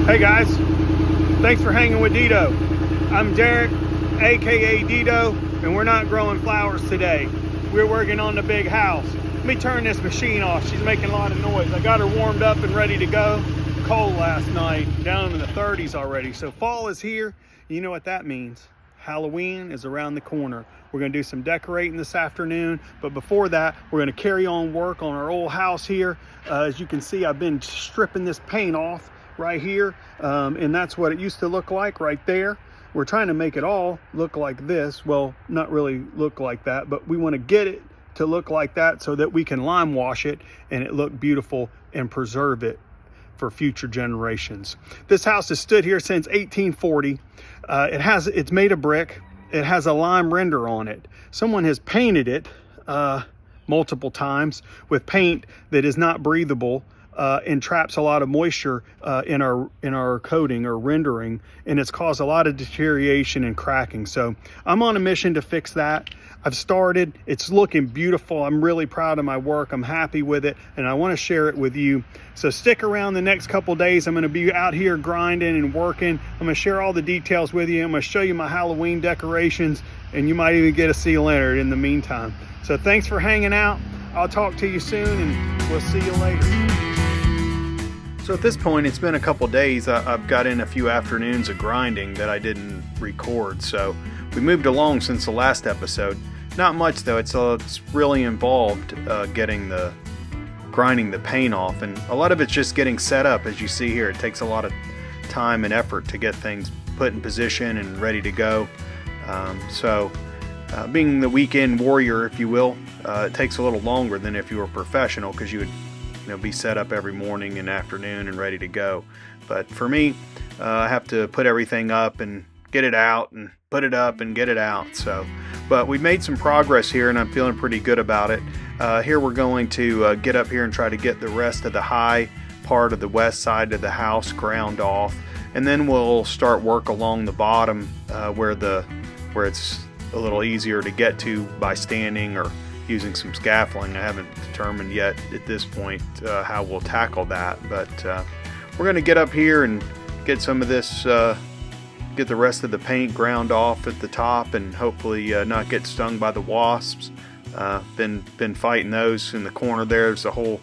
Hey guys, thanks for hanging with Dedo. I'm Derek, aka Dedo, and we're not growing flowers today. We're working on the big house. Let me turn this machine off. She's making a lot of noise. I got her warmed up and ready to go. Cold last night, down in the 30s already. So fall is here. You know what that means. Halloween is around the corner. We're gonna do some decorating this afternoon, but before that, we're gonna carry on work on our old house here. As you can see, I've been stripping this paint off right here, and that's what it used to look like right there. We're trying to make it all look like this. Well, not really look like that, but we want to get it to look like that so that we can lime wash it and it look beautiful and preserve it for future generations. This house has stood here since 1840. It's made of brick. It has a lime render on it. Someone has painted it multiple times with paint that is not breathable and traps a lot of moisture in our coating or rendering, and it's caused a lot of deterioration and cracking. So I'm on a mission to fix that. I've started. It's looking beautiful. I'm really proud of my work. I'm happy with it, and I want to share it with you. So stick around the next couple days. I'm going to be out here grinding and working. I'm going to share all the details with you. I'm going to show you my Halloween decorations, and you might even get to see Leonard in the meantime. So thanks for hanging out. I'll talk to you soon, and we'll see you later. So at this point, it's been a couple days. I've got in a few afternoons of grinding that I didn't record. So we moved along since the last episode. Not much though. It's really involved grinding the paint off, and a lot of it's just getting set up. As you see here, it takes a lot of time and effort to get things put in position and ready to go. Being the weekend warrior, if you will, it takes a little longer than if you were a professional, because you would be set up every morning and afternoon and ready to go. But for me, I have to put everything up and get it out and put it up and get it out. But we've made some progress here, and I'm feeling pretty good about it. Here we're going to get up here and try to get the rest of the high part of the west side of the house ground off, and then we'll start work along the bottom where it's a little easier to get to by standing or using some scaffolding. I haven't determined yet at this point how we'll tackle that, but we're going to get up here and get some of this, get the rest of the paint ground off at the top, and hopefully not get stung by the wasps. Been fighting those in the corner there. There's a whole,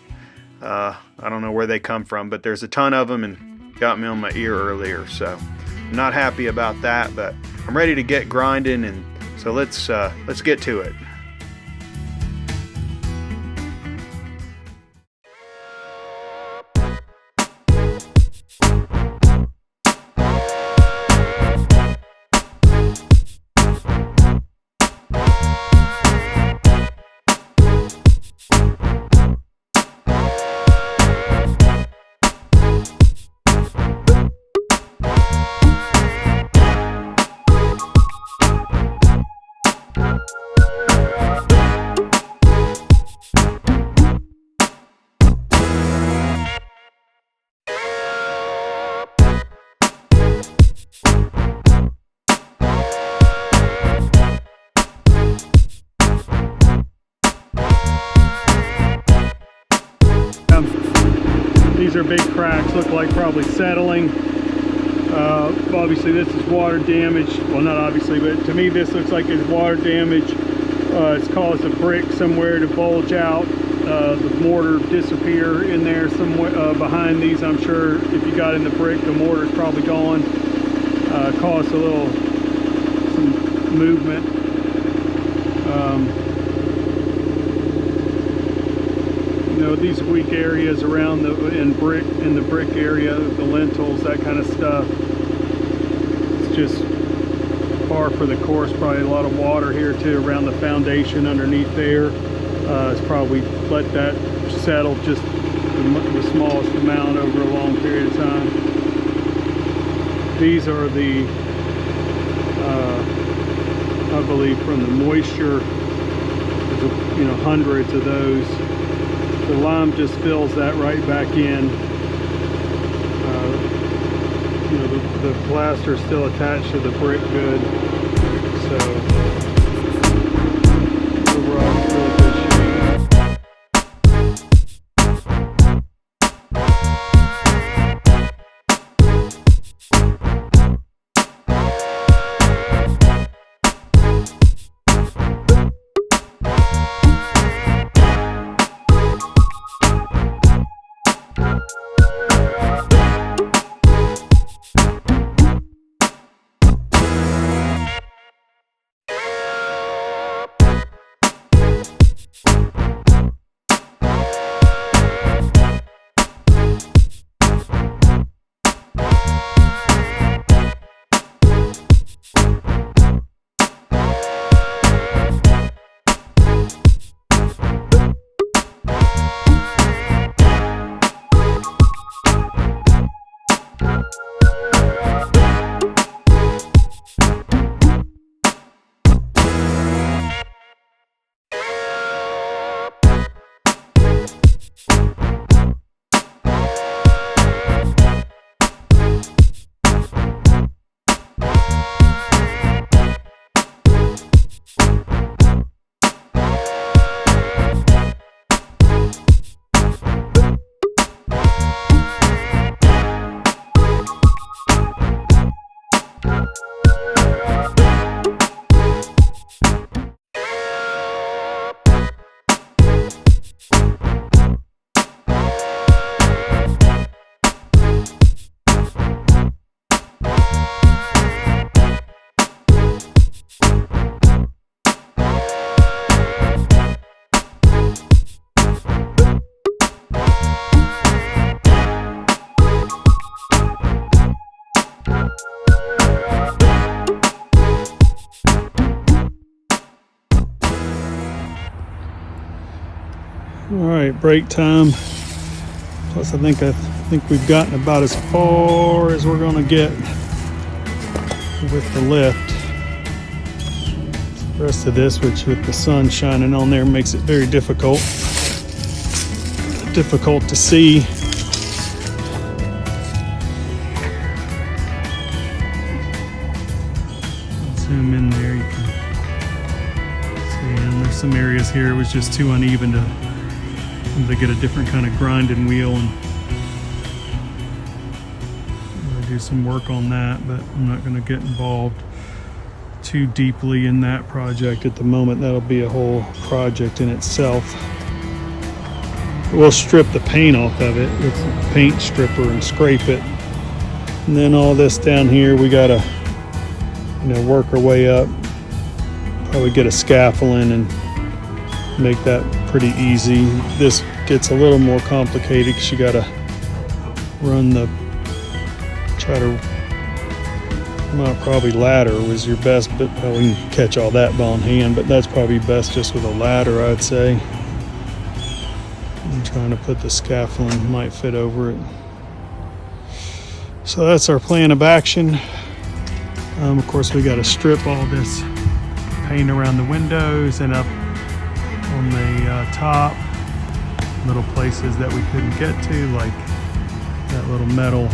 I don't know where they come from, but there's a ton of them and got me on my ear earlier. So I'm not happy about that, but I'm ready to get grinding, and so let's get to it. These are big cracks, look like probably settling. Obviously this is water damage. Well, not obviously, but to me this looks like it's water damage. It's caused a brick somewhere to bulge out, the mortar disappear in there somewhere behind these. I'm sure if you got in the brick, the mortar's probably gone. Caused some movement. These weak areas around in the brick area, the lintels, that kind of stuff. It's just par for the course. Probably a lot of water here too around the foundation underneath there. It's probably let that settle just the smallest amount over a long period of time. These are the I believe from the moisture. There's hundreds of those. The lime just fills that right back in. The plaster is still attached to the brick good, so overall it's really good shape. right, break time. Plus I think we've gotten about as far as we're gonna get with the lift. The rest of this, which with the sun shining on there, makes it very difficult to see. Zoom in there, you can see, and there's some areas here it was just too uneven to get a different kind of grinding wheel, and I'm gonna do some work on that, but I'm not gonna get involved too deeply in that project at the moment. That'll be a whole project in itself. We'll strip the paint off of it with a paint stripper and scrape it, and then all this down here we gotta work our way up, probably get a scaffolding and make that pretty easy. This gets a little more complicated because you gotta probably ladder was your best, but we can catch all that on hand, but that's probably best just with a ladder, I'd say. I'm trying to put the scaffolding, might fit over it. So that's our plan of action. Of course, we got to strip all this paint around the windows and up on the top. Little places that we couldn't get to, like that little metal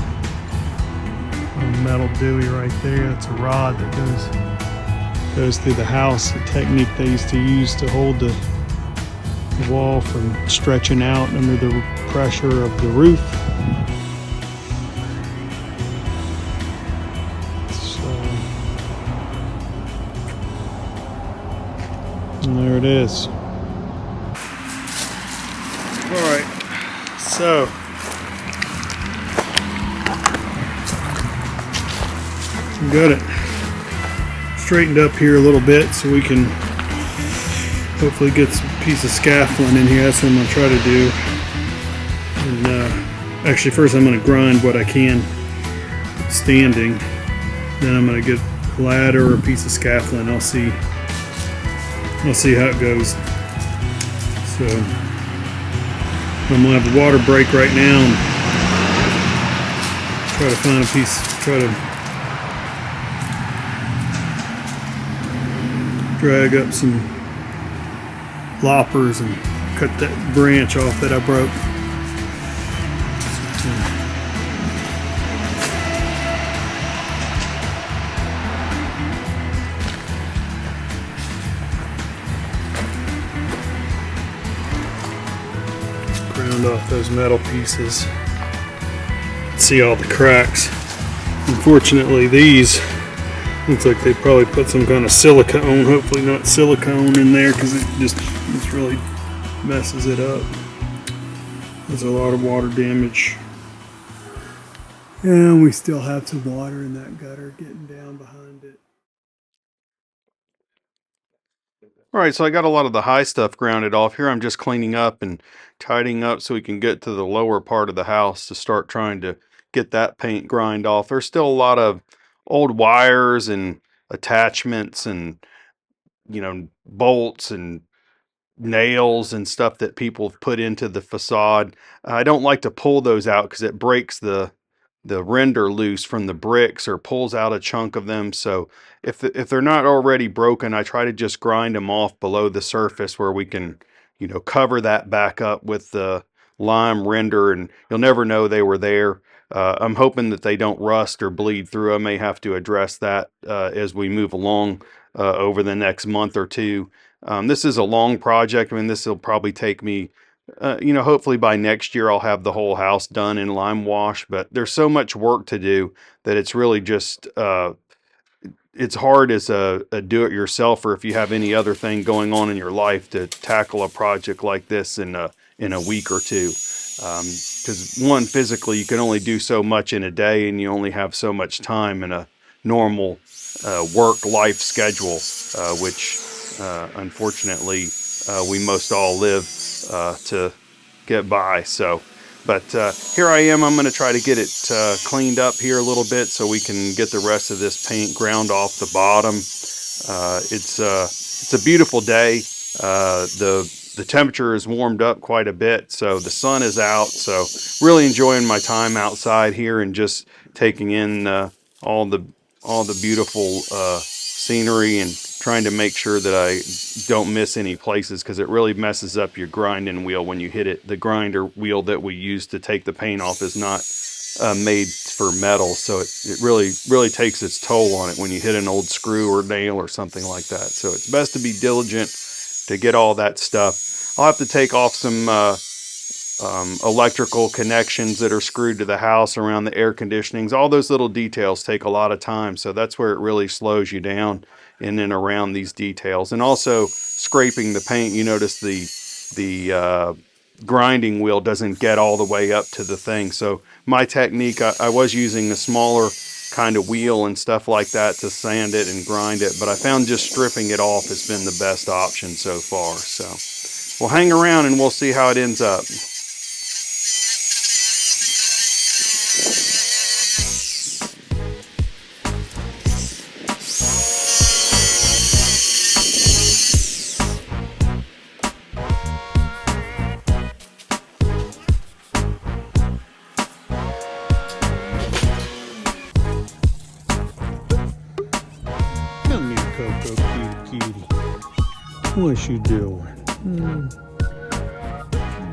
dewey right there. That's a rod that goes through the house. A technique they used to use to hold the wall from stretching out under the pressure of the roof. And there it is. All right, so we got it straightened up here a little bit so we can hopefully get some piece of scaffolding in here. That's what I'm going to try to do. And actually first I'm going to grind what I can standing, then I'm going to get a ladder or a piece of scaffolding. I'll see how it goes. So I'm gonna have a water break right now and try to find a piece, try to drag up some loppers and cut that branch off that I broke. Ground off those metal pieces. See all the cracks. Unfortunately, these looks like they probably put some kind of silicone, hopefully not silicone in there, because it really messes it up. There's a lot of water damage. And we still have some water in that gutter getting down behind it. All right, so I got a lot of the high stuff grounded off. Here I'm just cleaning up and tidying up so we can get to the lower part of the house to start trying to get that paint grind off. There's still a lot of old wires and attachments and, bolts and nails and stuff that people have put into the facade. I don't like to pull those out because it breaks the render loose from the bricks or pulls out a chunk of them. So if they're not already broken, I try to just grind them off below the surface where we can, cover that back up with the lime render, and you'll never know they were there. I'm hoping that they don't rust or bleed through. I may have to address that as we move along over the next month or two. This is a long project. I mean, this will probably take me hopefully by next year I'll have the whole house done in lime wash, but there's so much work to do that it's really just, it's hard as a do-it-yourselfer if you have any other thing going on in your life to tackle a project like this in a week or two. Because one, physically, you can only do so much in a day, and you only have so much time in a normal work-life schedule, which unfortunately we most all live to get by. So, but here I am. I'm going to try to get it cleaned up here a little bit so we can get the rest of this paint ground off the bottom. It's a beautiful day. The the temperature has warmed up quite a bit, so the sun is out. So really enjoying my time outside here and just taking in all the beautiful scenery, and trying to make sure that I don't miss any places, because it really messes up your grinding wheel when you hit it. The grinder wheel that we use to take the paint off is not made for metal, so it really takes its toll on it when you hit an old screw or nail or something like that. So it's best to be diligent to get all that stuff. I'll have to take off some electrical connections that are screwed to the house around the air conditionings. All those little details take a lot of time, so that's where it really slows you down, in and around these details. And also scraping the paint, you notice the grinding wheel doesn't get all the way up to the thing. So my technique, I was using a smaller kind of wheel and stuff like that to sand it and grind it, but I found just stripping it off has been the best option so far. So we'll hang around and we'll see how it ends up. Come here, Coco, cutie. What you doing?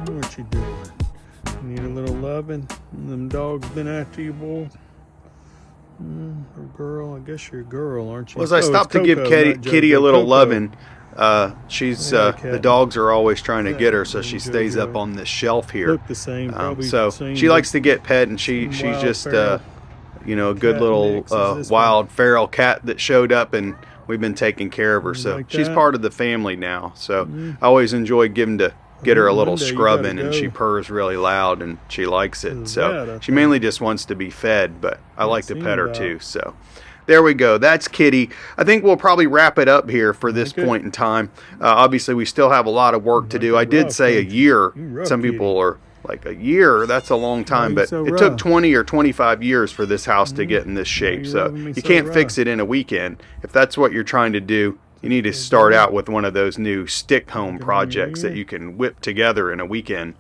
What you doing? Need a little loving? Them dogs been after you, boy? Or girl? I guess you're a girl, aren't you? Well, as I stopped to give Kitty a little loving, she's the dogs are always trying to get her, so she stays up on this shelf here. Look the same, so she likes to get pet, and she's just you know, a good little wild feral cat that showed up, and we've been taking care of her. So she's part of the family now. So I always enjoy giving to get her a little scrubbing, and she purrs really loud and she likes it. So she mainly just wants to be fed, but I like to pet her too. So there we go. That's Kitty. I think we'll probably wrap it up here for this point in time. Obviously, we still have a lot of work to do. I did say a year. Some people are like, a year, that's a long time, but it took 20 or 25 years for this house to get in this shape. So you can't fix it in a weekend. If that's what you're trying to do, you need to start out with one of those new stick home projects that you can whip together in a weekend.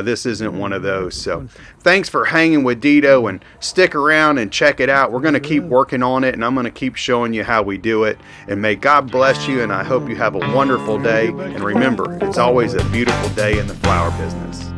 This isn't one of those. So thanks for hanging with Dedo, and stick around and check it out. We're going to keep working on it, and I'm going to keep showing you how we do it. And may God bless you, and I hope you have a wonderful day. And remember, it's always a beautiful day in the flower business.